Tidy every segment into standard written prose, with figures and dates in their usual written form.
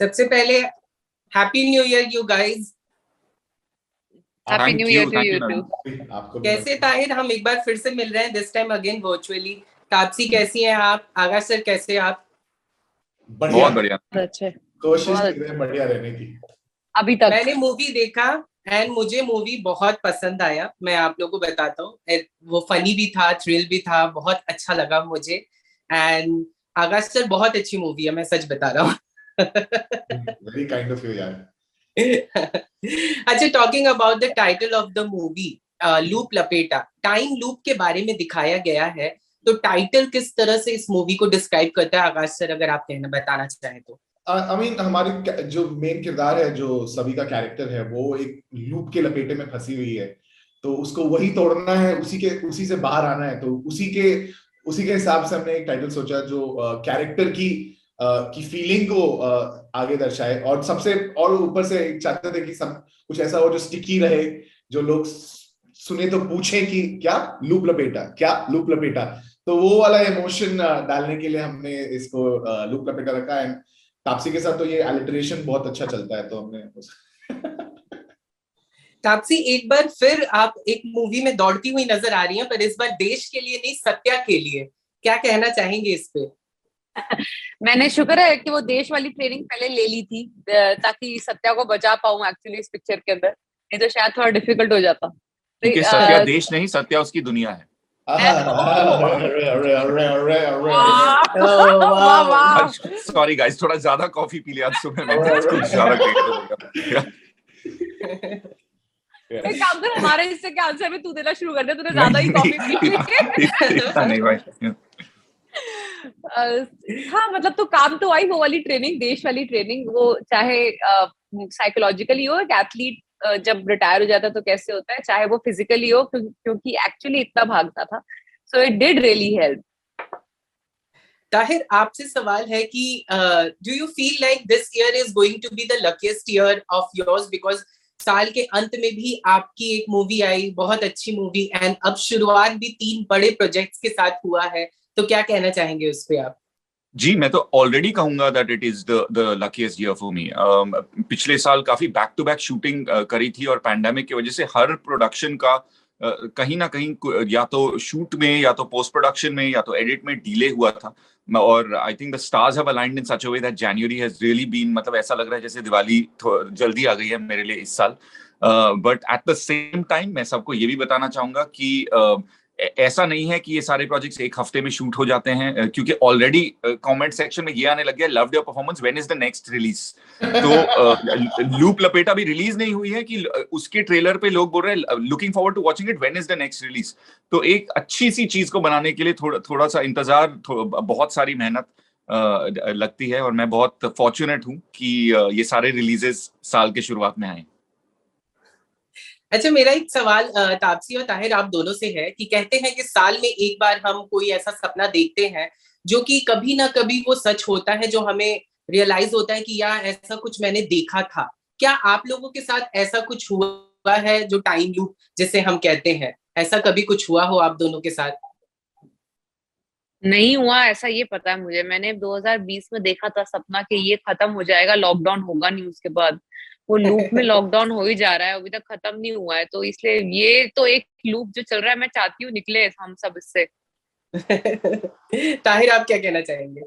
सबसे पहले happy new year you guys. Happy new year to you too. कैसे ताहिर, हम एक बार फिर से मिल रहे हैं, this time again virtually. Taapsee कैसी हैं आप? आकाश सर कैसे हैं आप? बहुत बढ़िया, अच्छे, कोशिश कर रहे हैं बढ़िया रहने की। अभी तक मैंने मूवी देखा एंड मुझे मूवी बहुत पसंद आया। मैं आप लोगों को बताता हूँ, वो फनी भी था, थ्रिल भी था, बहुत अच्छा लगा मुझे। एंड आकाश सर बहुत अच्छी मूवी है, मैं सच बता रहा हूँ। वेरी काइंड ऑफ यू यार। अच्छा, talking about the title of the movie, loop लपेटा, टाइम लूप के बारे में दिखाया गया है। तो टाइटल किस तरह से इस मूवी को डिस्क्राइब करता है आकाश सर, अगर आप कहना बताना चाहें तो? I mean, हमारी जो मेन किरदार है, जो सभी का कैरेक्टर है, वो एक लूप के लपेटे में फंसी हुई है। तो उसको वही तोड़ना है, उसी से बाहर आना है। तो उसी के हिसाब से हमने एक टाइटल सोचा जो कैरेक्टर की फीलिंग को आगे दर्शाए, और सबसे और ऊपर से चाहते थे कि सब कुछ ऐसा हो जो स्टिकी रहे, जो लोग सुने तो पूछे कि क्या लूप लपेटा, क्या लूप लपेटा। तो वो वाला इमोशन डालने के लिए हमने इसको लूप लपेटा रखा है। तापसी के साथ तो ये अलिटरेशन बहुत अच्छा चलता है, तो हमने तापसी, एक बार फिर आप एक मूवी में दौड़ती हुई नजर आ रही हैं, पर इस बार देश के लिए नहीं, सत्या के लिए। क्या कहना चाहेंगे इस पे? मैंने शुक्र है कि वो देश वाली ट्रेनिंग पहले ले ली थी, ताकि सत्या को बचा पाऊं एक्चुअली इस पिक्चर के अंदर, नहीं तो शायद थोड़ा डिफिकल्ट हो जाता। क्योंकि सत्या देश नहीं, सत्या उसकी दुनिया है। सॉरी गाइस, थोड़ा ज्यादा कॉफी पी लिया आज सुबह में, कुछ ज्यादा एक काम कर, हमारे हिस्से के आंसर में तू देना शुरू कर दे, तूने ज्यादा ही कॉफी पी ली। इतना नहीं भाई। हाँ मतलब, तो काम तो आई वो वाली ट्रेनिंग, देश वाली ट्रेनिंग, वो चाहे साइकोलॉजिकली हो, एक एथलीट जब रिटायर हो जाता है तो कैसे होता है, चाहे वो फिजिकली हो, क्योंकि एक्चुअली इतना भागता था। So it did really help. Tahir, आपसे सवाल है कि do you feel like this year is going to be the luckiest year of yours, because साल के अंत में भी आपकी एक मूवी आई, बहुत अच्छी मूवी, एंड अब शुरुआत भी 3 बड़े प्रोजेक्ट्स के साथ हुआ है। तो क्या कहना चाहेंगे उस पे आप? जी, मैं तो ऑलरेडी कहूंगा that it is the luckiest year for me. पिछले साल काफी बैक टू बैक शूटिंग करी थी, और पैंडेमिक की वजह से हर प्रोडक्शन का कहीं ना कहीं या तो शूट में, या तो पोस्ट प्रोडक्शन में, या तो एडिट में डिले हुआ था। और I think the stars have aligned in such a way that January has really been, मतलब ऐसा लग रहा है जैसे दिवाली जल्दी आ गई है मेरे लिए इस साल। But at the same time मैं सबको ये भी बताना चाहूंगा कि ऐसा नहीं है कि ये सारे प्रोजेक्ट्स एक हफ्ते में शूट हो जाते हैं, क्योंकि ऑलरेडी कमेंट सेक्शन में ये आने लग गया, loved your performance, when is the next release. तो लूप लपेटा भी रिलीज नहीं हुई है कि उसके ट्रेलर पे लोग बोल रहे हैं looking forward to watching it, when is the next release. तो एक अच्छी सी चीज को बनाने के लिए थोड़ा सा इंतजार, बहुत सारी मेहनत लगती है, और मैं बहुत फॉर्चुनेट हूँ कि ये सारे रिलीजेस साल के शुरुआत में आए। अच्छा, मेरा एक सवाल तापसी और ताहिर आप दोनों से है कि कहते हैं कि साल में एक बार हम कोई ऐसा सपना देखते हैं जो कि कभी ना कभी वो सच होता है, जो हमें रियलाइज होता है कि यार ऐसा कुछ मैंने देखा था। क्या आप लोगों के साथ ऐसा कुछ हुआ है, जो टाइम लूप जिसे हम कहते हैं, ऐसा कभी कुछ हुआ हो आप दोनों के साथ? नहीं हुआ ऐसा, ये पता है मुझे। मैंने 2020 में देखा था सपना कि ये खत्म हो जाएगा, लॉकडाउन होगा नहीं उसके बाद। वो लूप में लॉकडाउन हो ही जा रहा है, अभी तक खत्म नहीं हुआ है। तो इसलिए ये तो एक लूप जो चल रहा है, मैं चाहती हूँ निकले हम सब इससे। ताहिर, आप क्या कहना चाहेंगे?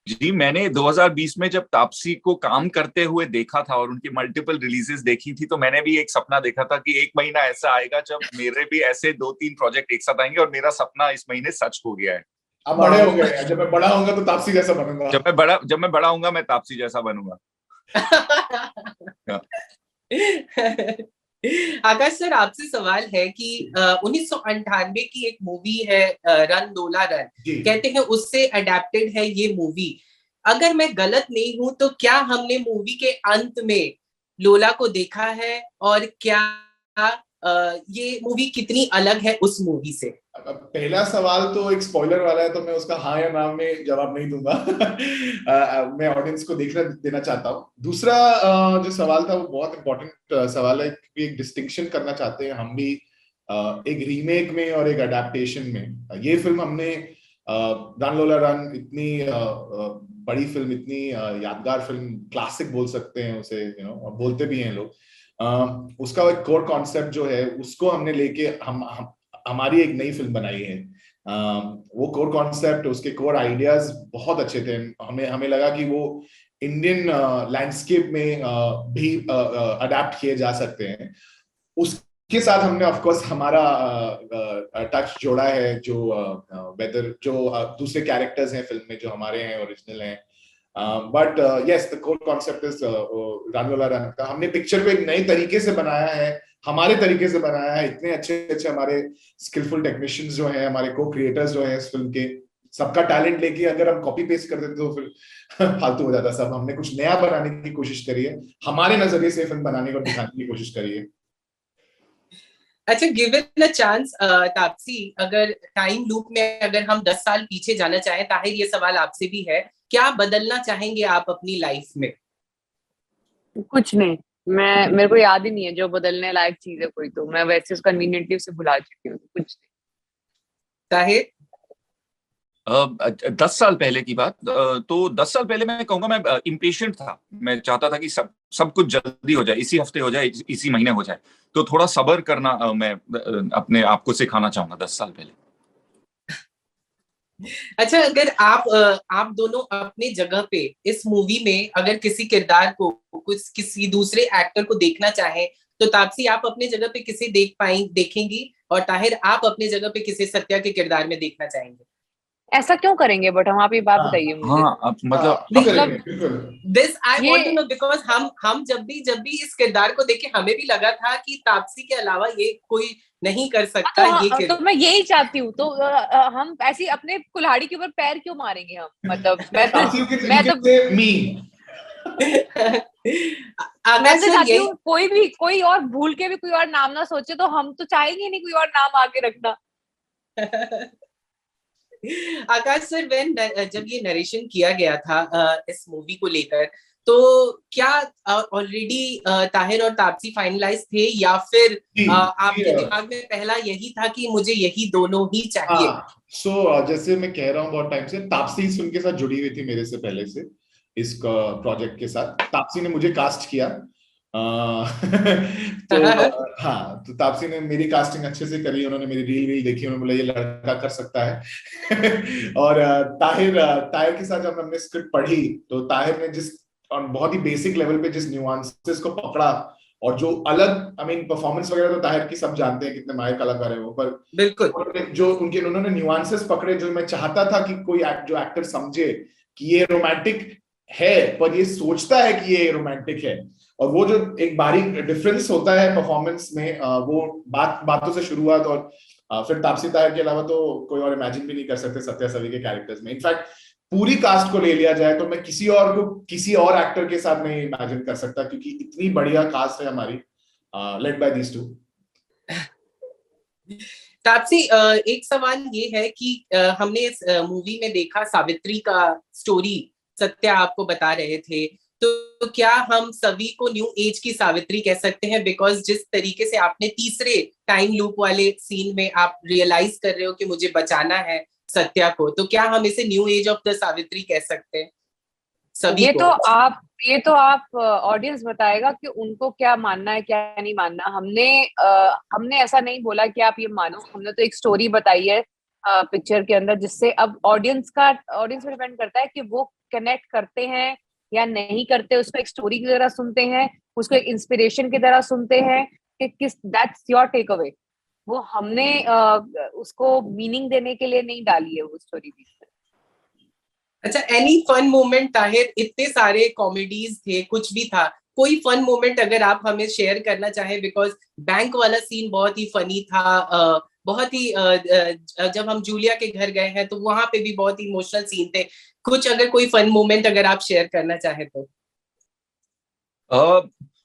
जी, मैंने 2020 में जब तापसी को काम करते हुए देखा था और उनकी मल्टीपल रिलीजेस देखी थी, तो मैंने भी एक सपना देखा था कि एक महीना ऐसा आएगा जब मेरे भी ऐसे 2-3 प्रोजेक्ट एक साथ आएंगे, और मेरा सपना इस महीने सच हो गया है। अब बड़े हो गए, जब मैं बड़ा होऊंगा तो तापसी जैसा बनूंगा। जब मैं बड़ा होऊंगा मैं तापसी जैसा बनूंगा। आकाश सर, आपसे सवाल है कि 1998 की एक मूवी है रन डोला रन, कहते हैं उससे अडेप्टेड है ये मूवी। अगर मैं गलत नहीं हूं तो क्या हमने मूवी के अंत में लोला को देखा है, और क्या ये मूवी कितनी अलग है उस मूवी से? पहला सवाल तो एक स्पॉइलर वाला है, तो मैं उसका हाँ या ना में जवाब नहीं दूंगा। मैं ऑडियंस को देखना देना चाहता हूँ। दूसरा जो सवाल था वो बहुत इंपॉर्टेंट सवाल है, क्योंकि एक डिस्टिंक्शन करना चाहते हैं हम भी एक रीमेक में और एक अडेप्टेशन में। ये फिल्म हमने रन लोला रन इतनी बड़ी फिल्म, इतनी यादगार फिल्म, क्लासिक बोल सकते हैं उसे, और बोलते भी हैं लोग, उसका एक कोर कॉन्सेप्ट जो है उसको हमने लेके हम हमारी एक नई फिल्म बनाई है। वो कोर कॉन्सेप्ट, उसके कोर आइडियाज बहुत अच्छे थे। हमें लगा कि वो इंडियन लैंडस्केप में भी अडेप्ट किए जा सकते हैं। उसके साथ हमने ऑफ कोर्स हमारा टच जोड़ा है, जो वेदर जो दूसरे कैरेक्टर्स हैं फिल्म में जो हमारे हैं, ओरिजिनल हैं। But yes, the core concept is रानूवाला रन का। हमने पिक्चर को एक नए तरीके से बनाया है, हमारे तरीके से बनाया है। इतने अच्छे अच्छे हमारे स्किलफुल टेक्नीशियंस जो हैं, हमारे को क्रिएटर्स जो हैं इस फिल्म के, सबका टैलेंट लेके अगर हम कॉपी पेस्ट कर देते तो फिर फालतू हो जाता सब। हमने कुछ नया बनाने की कोशिश करी है, हमारे नजरिए से फिल्म बनाने और दिखाने की कोशिश करी है। अच्छा, गिवन अ चांस तापसी, अगर टाइम लूप में अगर हम 10 साल पीछे जाना चाहें, ताहिर ये सवाल आपसे भी है, क्या बदलना चाहेंगे आप अपनी लाइफ में? कुछ नहीं, मेरे को याद ही नहीं है जो बदलने लायक चीज है कोई, तो मैं वैसे उसका कन्वीनियंटली उसे भुला चुकी हूँ। कुछ नहीं। ताहिर? 10 साल पहले की बात, तो 10 साल पहले मैं कहूंगा मैं इम्पेशेंट था। मैं चाहता था कि सब कुछ जल्दी हो जाए, इसी हफ्ते हो जाए, इसी महीने हो जाए। तो थोड़ा सब्र करना मैं अपने आप को सिखाना चाहूंगा 10 साल पहले। अच्छा, अगर आप दोनों अपने जगह पे इस मूवी में अगर किसी किरदार को, कुछ किसी दूसरे एक्टर को देखना चाहें, तो तापसी आप अपने जगह पे किसे देखेंगी, और ताहिर आप अपने जगह पे किसे सत्या के किरदार में देखना चाहेंगे? ऐसा क्यों करेंगे? बट हम, आप ये बात बताइए मुझे। हाँ, मतलब this I want to know, because हम जब भी इस किरदार को देखे, हमें भी लगा था कि तापसी के अलावा ये कोई नहीं कर सकता। तो मैं यही चाहती हूँ। तो हम ऐसी अपने कुल्हाड़ी के ऊपर पैर क्यों मारेंगे हम? मतलब मैं तो चाहती हूँ कोई और भूल के भी कोई और नाम ना सोचे, तो हम तो चाहेंगे नहीं कोई और नाम आके रखना। आकाश सर, जब ये नरेशन किया गया था इस मूवी को लेकर, तो क्या ऑलरेडी ताहिर और तापसी फाइनलाइज थे, या फिर आपके दिमाग में पहला यही था कि मुझे यही दोनों ही चाहिए? जैसे मैं कह रहा हूँ बहुत टाइम से, तापसी इस फिल्म के साथ जुड़ी हुई थी मेरे से पहले से, इस प्रोजेक्ट के साथ। तापसी ने मुझे कास्ट किया। तो हाँ, तो तापसी ने मेरी कास्टिंग अच्छे से करी। उन्होंने मेरी रील देखी, उन्होंने बोला ये लड़का कर सकता है। और ताहिर के साथ जब हमने स्क्रिप्ट पढ़ी, तो ताहिर ने जिस बहुत ही बेसिक लेवल पे जिस न्यूआंसेस को पकड़ा, और जो अलग परफॉर्मेंस वगैरह तो ताहिर की सब जानते हैं कितने माहिर कलाकार है वो, पर बिल्कुल जो उन्होंने न्यूआंसेस पकड़े, जो मैं चाहता था कि कोई जो एक्टर समझे कि ये रोमांटिक है, पर ये सोचता है कि ये रोमांटिक है। और वो जो एक बारीक डिफरेंस होता है परफॉर्मेंस में, वो बातों से शुरुआत, और फिर तापसी ताहिर के अलावा तो कोई और इमेजिन भी नहीं कर सकते सत्या सवी के कैरेक्टर्स में। इनफैक्ट पूरी कास्ट को ले लिया जाए तो मैं किसी और एक्टर के साथ नहीं इमेजिन कर सकता, क्योंकि इतनी बढ़िया कास्ट है हमारी, led by these two. Taapsee, एक सवाल ये है कि हमने इस मूवी में देखा सावित्री का स्टोरी सत्या आपको बता रहे थे, तो क्या हम सभी को न्यू एज की सावित्री कह सकते हैं? बिकॉज जिस तरीके से आपने तीसरे टाइम लूप वाले सीन में आप रियलाइज कर रहे हो कि मुझे बचाना है सत्या को, तो क्या हम इसे new age of the Savitri कह सकते हैं सभी ये को? ये तो आप ऑडियंस बताएगा कि उनको क्या मानना है क्या नहीं मानना। हमने ऐसा नहीं बोला कि आप ये मानो। हमने तो एक स्टोरी बताई है पिक्चर के अंदर, जिससे अब ऑडियंस पे डिपेंड करता है कि वो कनेक्ट करते हैं या नहीं करते। उसको एक स्टोरी की तरह सुनते हैं, उसको एक इंस्पिरेशन की तरह सुनते हैं कि दैट्स योर टेक अवे। वो हमने उसको मीनिंग देने के लिए नहीं डाली है वो स्टोरी भी। अच्छा, एनी फन मोमेंट ताहिर? इतने सारे कॉमेडीज थे, कुछ भी था, कोई फन मोमेंट अगर आप हमें शेयर करना चाहें? बिकॉज बैंक वाला सीन बहुत ही फनी था, बहुत ही जब हम जूलिया के घर गए हैं तो वहां पे भी बहुत ही इमोशनल सीन थे। कुछ अगर कोई फन मोमेंट अगर आप शेयर करना चाहें तो।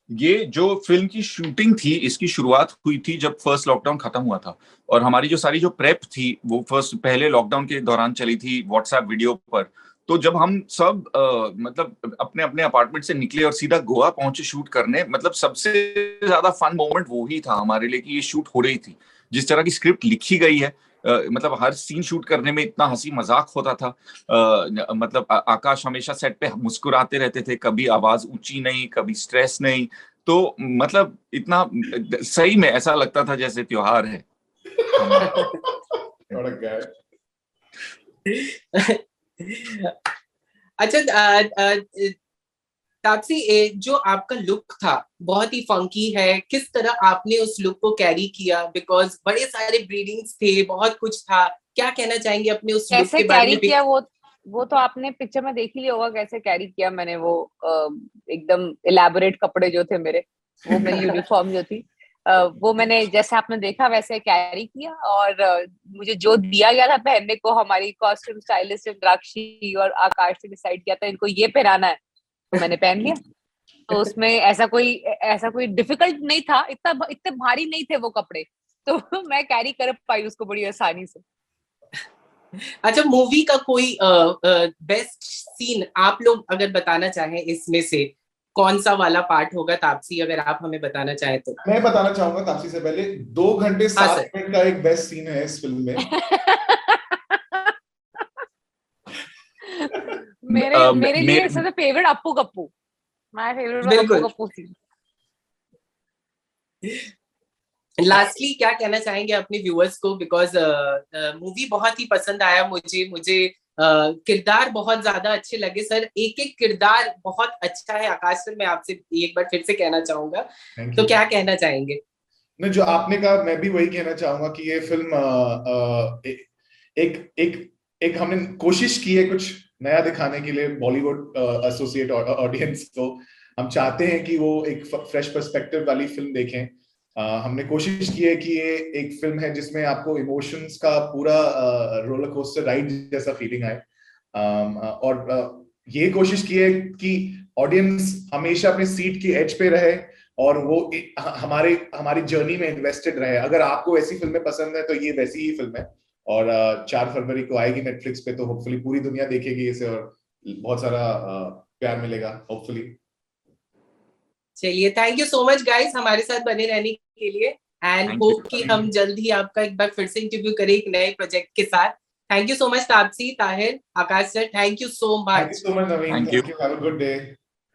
ये जो फिल्म की शूटिंग थी, इसकी शुरुआत हुई थी जब फर्स्ट लॉकडाउन खत्म हुआ था, और हमारी जो सारी प्रेप थी वो पहले लॉकडाउन के दौरान चली थी व्हाट्सएप वीडियो पर। तो जब हम सब मतलब अपने अपने अपार्टमेंट से निकले और सीधा गोवा पहुंचे शूट करने, मतलब सबसे ज्यादा फन मोमेंट वो ही था हमारे लिए कि ये शूट हो रही थी। जिस तरह की स्क्रिप्ट लिखी गई है, मतलब हर सीन शूट करने में इतना हंसी मजाक होता था। मतलब आकाश हमेशा सेट पे मुस्कुराते रहते थे, कभी आवाज ऊंची नहीं, कभी स्ट्रेस नहीं। तो मतलब इतना सही में ऐसा लगता था जैसे त्योहार है। अच्छा, तापसी, जो आपका लुक था बहुत ही फंकी है, किस तरह आपने उस लुक को कैरी किया? बिकॉज बड़े सारे ब्रीडिंग्स थे, बहुत कुछ था, क्या कहना चाहेंगे अपने उस लुक कैसे के बारे कैरी में? किया वो तो आपने पिक्चर में देख ही लिया होगा कैसे कैरी किया मैंने। वो एकदम इलेबोरेट कपड़े जो थे मेरे, वो मेरी यूनिफॉर्म जो थी, वो मैंने जैसे आपने देखा वैसे कैरी किया। और मुझे जो दिया गया था पहनने को, हमारी कॉस्ट्यूम स्टाइलिस्ट इंद्राक्षी और आकाश ने डिसाइड किया था इनको ये पहनाना है, तो मैंने पहन लिया। तो उसमें ऐसा कोई डिफिकल्ट नहीं था, इतने भारी नहीं थे वो कपड़े, तो मैं कैरी कर पाई उसको बड़ी आसानी से। अच्छा, मूवी का कोई बेस्ट सीन आप लोग अगर बताना चाहें, इसमें से कौन सा वाला पार्ट होगा? तापसी, अगर आप हमें बताना चाहें तो। मैं बताना चाहूंगा तापसी से पहले, 2 घंटे हाँ 7 सर। मिनट का एक बेस्ट सीन है इस फिल्म में। मेरे लिए सबसे favourite Appu Kappu, my favourite was Appu बिल्कुल। कप्पू सीन। लास्टली क्या कहना चाहेंगे अपने व्यूअर्स को? बिकॉज मूवी बहुत ही पसंद आया मुझे किरदार बहुत ज्यादा अच्छे लगे सर, एक एक किरदार बहुत अच्छा है। आकाश सर, मैं आपसे एक बार फिर से कहना चाहूंगा, तो क्या कहना चाहेंगे? नहीं, जो आपने कहा मैं भी वही कहना चाहूंगा कि ये फिल्म एक एक एक हमने कोशिश की है कुछ नया दिखाने के लिए बॉलीवुड एसोसिएट ऑडियंस को। हम चाहते हैं कि वो एक फ्रेश पर्सपेक्टिव वाली फिल्म देखें। हमने कोशिश की है कि ये एक फिल्म है जिसमें आपको इमोशंस का पूरा रोलर कोस्टर राइड जैसा फीलिंग आए। और ये कोशिश की है कि ऑडियंस हमेशा अपने सीट की एज पे रहे और वो हमारी जर्नी में इन्वेस्टेड रहे। अगर आपको ऐसी फिल्में पसंद है तो ये वैसी ही फिल्म है। और 4 फरवरी को आएगी नेटफ्लिक्स पे, तो होपफुली पूरी दुनिया देखेगी इसे और बहुत सारा प्यार मिलेगा होपफुली। चलिए, thank you so much guys हमारे साथ बने रहने के लिए, एंड होप कि हम जल्द ही आपका एक बार फिर से इंटरव्यू करें एक नए प्रोजेक्ट के साथ। Thank you so much Taapsee, Tahir, Akash sir, thank you so much. Thank you so much Naveen, thank you, have a good day.